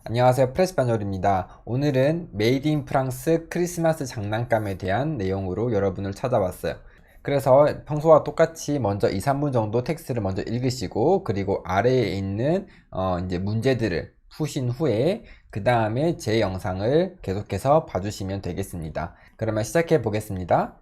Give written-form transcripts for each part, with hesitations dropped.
안녕하세요. 프레스파뇰입니다. 오늘은 메이드 인 프랑스 크리스마스 장난감에 대한 내용으로 여러분을 찾아왔어요. 그래서 평소와 똑같이 먼저 2, 3분 정도 텍스트를 먼저 읽으시고 그리고 아래에 있는 이제 문제들을 푸신 후에 그 다음에 제 영상을 계속해서 봐주시면 되겠습니다. 그러면 시작해 보겠습니다.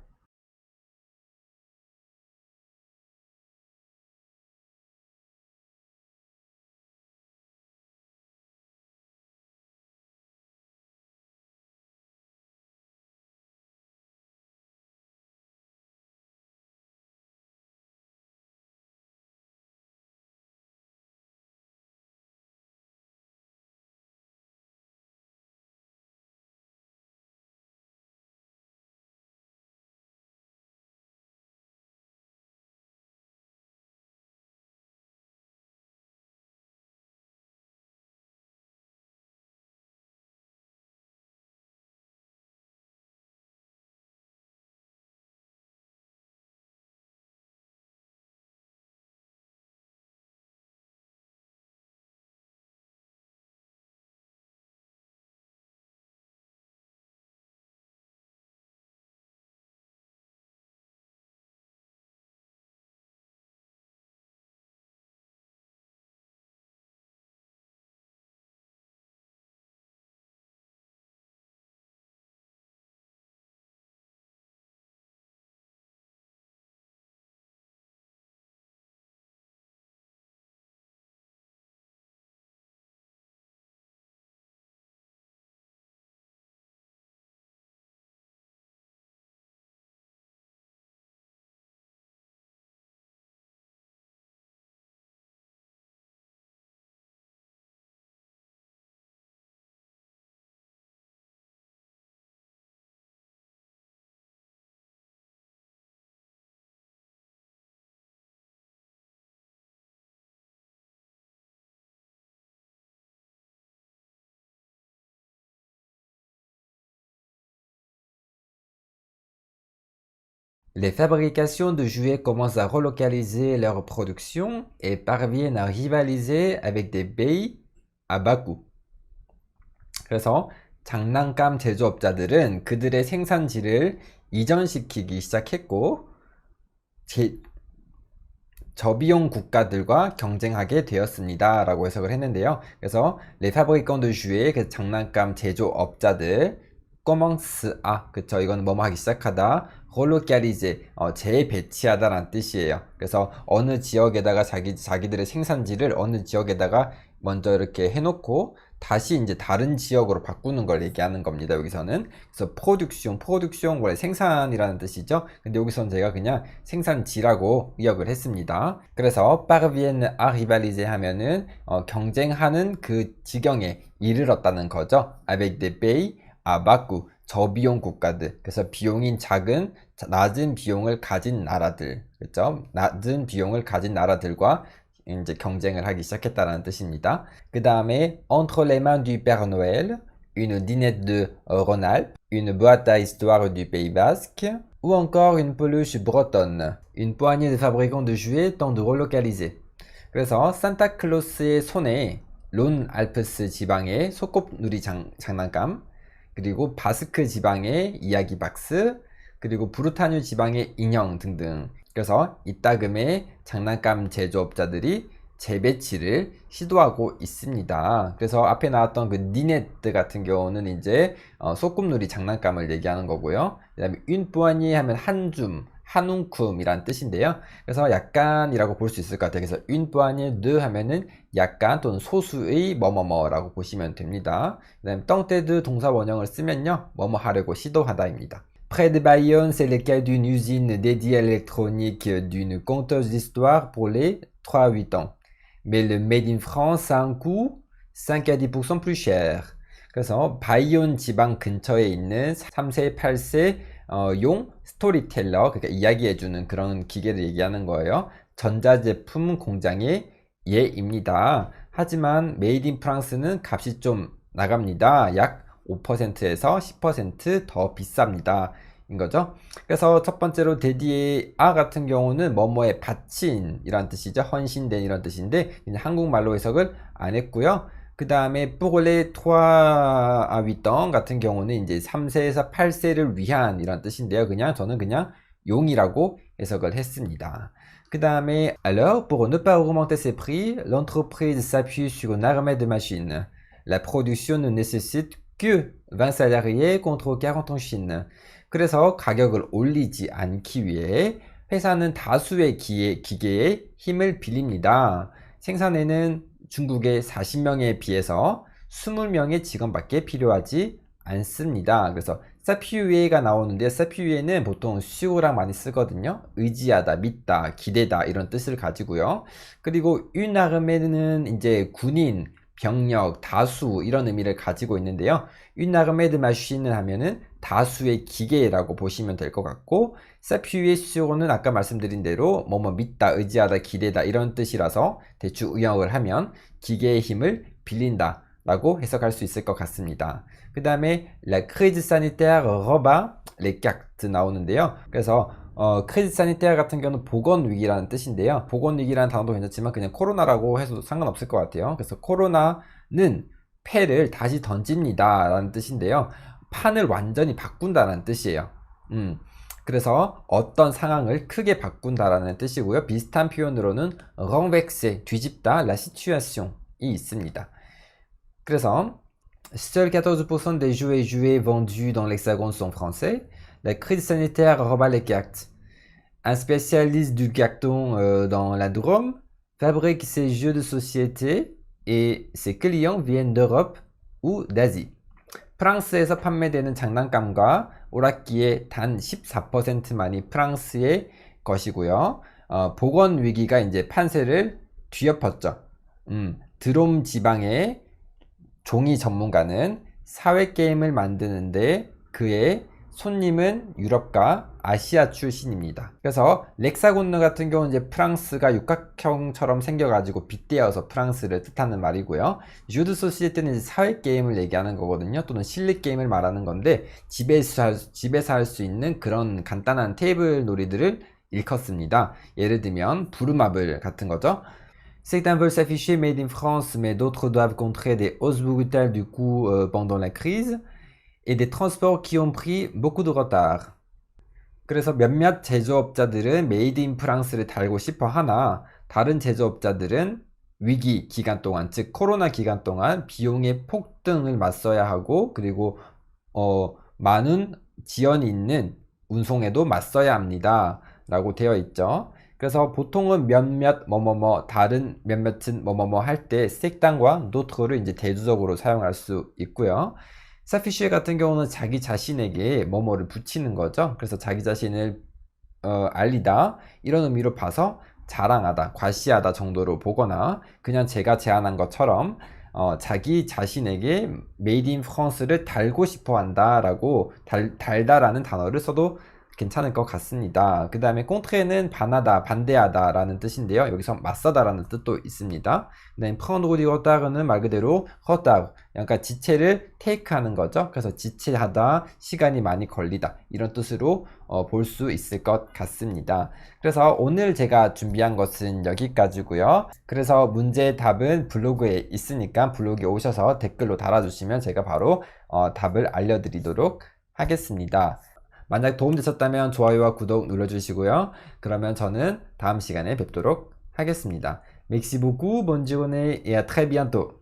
Les fabrications de jouets commencent à relocaliser leur production et parviennent à rivaliser avec des pays à bas coût. 그래서 장난감 제조업자들은 그들의 생산지를 이전시키기 시작했고 저비용 국가들과 경쟁하게 되었습니다 라고 해석을 했는데요. 그래서 les fabricants de jouets, 그 장난감 제조업자들 commence à, 그쵸, 이건 뭐뭐 하기 시작하다, relocaliser, 재배치하다 라는 뜻이에요. 그래서 어느 지역에다가 자기들의 생산지를 어느 지역에다가 먼저 이렇게 해놓고 다시 이제 다른 지역으로 바꾸는 걸 얘기하는 겁니다. 여기서는. 그래서 프로덕션 원래 생산이라는 뜻이죠. 근데 여기서는 제가 그냥 생산지라고 의역을 했습니다. 그래서 parviennent à rivaliser 하면은 경쟁하는 그 지경에 이르렀다는 거죠. avec des pays à bas coût, 저비용 국가들. 그래서 비용이 낮은 비용을 가진 나라들, 그렇죠? 낮은 비용을 가진 나라들과 이제 경쟁을 하기 시작했다는 뜻입니다. 그 다음에 entre les mains du Père Noël, une dinette de Rhône-Alpes, une boîte à histoire du Pays Basque, ou encore une peluche bretonne. Une poignée de fabricants de jouets tente de relocaliser. 그래서 산타클로스의 손에 론 알프스 지방의 소꿉놀이 장난감, 그리고 바스크 지방의 이야기 박스, 그리고 브루타뉴 지방의 인형 등등. 그래서 이따금의 장난감 제조업자들이 재배치를 시도하고 있습니다. 그래서 앞에 나왔던 그 니네트 같은 경우는 이제 소꿉놀이 장난감을 얘기하는 거고요. 그 다음에 une 하면 한 줌, 한 움큼이란 뜻인데요. 그래서 약간이라고 볼 수 있을 것 같아요. 그래서 une poignée de 하면은 약간 또는 소수의 뭐뭐뭐라고 보시면 됩니다. 그 다음에 tenter de 동사 원형을 쓰면요, 뭐뭐 하려고 시도하다입니다. Près de Bayonne, c'est le cas d'une usine dédiée à l'électronique d'une conteuse d'histoire pour les 3 à 8 ans. Mais le Made in France a un coût 5 à 10% plus cher. 그래서 바이온 지방 근처에 있는 3세, 8세 용 스토리텔러, 그러니까 이야기해주는 그런 기계를 얘기하는 거예요. 전자제품 공장의 예입니다. 하지만 메이드 인 프랑스는 값이 좀 나갑니다. 약 5%에서 10% 더 비쌉니다. 인 거죠. 그래서 첫 번째로 데디의 아 같은 경우는 뭐뭐에 바친 이란 뜻이죠. 헌신된 이런 뜻인데 한국말로 해석을 안 했고요. 그 다음에 pour les 3 à 8 ans 같은 경우는 이제 3세에서 8세를 위한 이런 뜻인데요. 저는 그냥 용이라고 해석을 했습니다. 그 다음에 alors pour ne pas augmenter ses prix, l'entreprise s'appuie sur une armée de machines. La production ne nécessite que 20 salariés contre 40 en Chine. 그래서 가격을 올리지 않기 위해 회사는 다수의 기계에 힘을 빌립니다. 생산에는 중국의 40명에 비해서 20명의 직원밖에 필요하지 않습니다. 그래서 사피유에가 나오는데 사피유에는 보통 수요랑 많이 쓰거든요. 의지하다, 믿다, 기대다 이런 뜻을 가지고요. 그리고 une armé는 이제 군인, 병력, 다수 이런 의미를 가지고 있는데요. une armée de machines 하면은 다수의 기계라고 보시면 될 것 같고 사피유의 수요는 아까 말씀드린 대로 뭐뭐 믿다, 의지하다, 기대다 이런 뜻이라서 대충 의역을 하면 기계의 힘을 빌린다 라고 해석할 수 있을 것 같습니다. 그 다음에 la crise sanitaire rebat les cartes 나오는데요. 그래서 crise sanitaire 같은 경우는 보건위기라는 뜻인데요. 보건위기라는 단어도 괜찮지만 그냥 코로나라고 해도 상관없을 것 같아요. 그래서 코로나는 패를 다시 던집니다 라는 뜻인데요. 판을 완전히 바꾼다라는 뜻이에요. 그래서 어떤 상황을 크게 바꾼다라는 뜻이고요. 비슷한 표현으로는 renverser, 뒤집다, la situation이 있습니다. 그래서 seuls 14% des jouets vendus dans l'Hexagone sont français. La crise sanitaire rebat les cartes. Un spécialiste du carton dans la Drôme fabrique ses jeux de société et ses clients viennent d'Europe ou d'Asie. 프랑스에서 판매되는 장난감과 오락기의 단 14%만이 프랑스의 것이고요. 보건 위기가 이제 판세를 뒤엎었죠. 드롬 지방의 종이 전문가는 사회 게임을 만드는데 그의 손님은 유럽과 아시아 출신입니다. 그래서 렉사곤느 같은 경우는 이제 프랑스가 육각형처럼 생겨가지고 빗대어서 프랑스를 뜻하는 말이고요. 주드 소시에테는 사회 게임을 얘기하는 거거든요. 또는 실리 게임을 말하는 건데 집에서 할 수 있는 그런 간단한 테이블 놀이들을 일컫습니다. 예를 들면 부루마블 같은 거죠. Certains veulent s'afficher made in France, mais d'autres doivent contrer des hausses brutales du coût pendant la crise. et des transports qui ont pris beaucoup de retard. 그래서 몇몇 제조업자들은 메이드 인 프랑스를 달고 싶어 하나 다른 제조업자들은 위기 기간 동안, 즉 코로나 기간 동안 비용의 폭등을 맞서야 하고 그리고 많은 지연이 있는 운송에도 맞서야 합니다 라고 되어 있죠. 그래서 보통은 몇몇 뭐뭐뭐 다른 몇몇은 뭐뭐뭐 할 때 색당과 노트를 이제 대조적으로 사용할 수 있고요. 사피쉬 같은 경우는 자기 자신에게 뭐뭐를 붙이는 거죠. 그래서 자기 자신을 알리다 이런 의미로 봐서 자랑하다, 과시하다 정도로 보거나 그냥 제가 제안한 것처럼 자기 자신에게 메이드 인 프랑스를 달고 싶어 한다 라고 달다라는 단어를 써도 괜찮을 것 같습니다. 그 다음에 콘트레는 반하다, 반대하다 라는 뜻인데요. 여기서 맞서다 라는 뜻도 있습니다. 그 다음에 prendre du retard는 말 그대로 retard, 그러니까 지체를 테이크하는 거죠. 그래서 지체하다, 시간이 많이 걸리다 이런 뜻으로 볼 수 있을 것 같습니다. 그래서 오늘 제가 준비한 것은 여기까지고요. 그래서 문제의 답은 블로그에 있으니까 블로그에 오셔서 댓글로 달아주시면 제가 바로 답을 알려드리도록 하겠습니다. 만약 도움되셨다면 좋아요와 구독 눌러주시고요. 그러면 저는 다음 시간에 뵙도록 하겠습니다. Merci beaucoup, bonne journée et à très bientôt.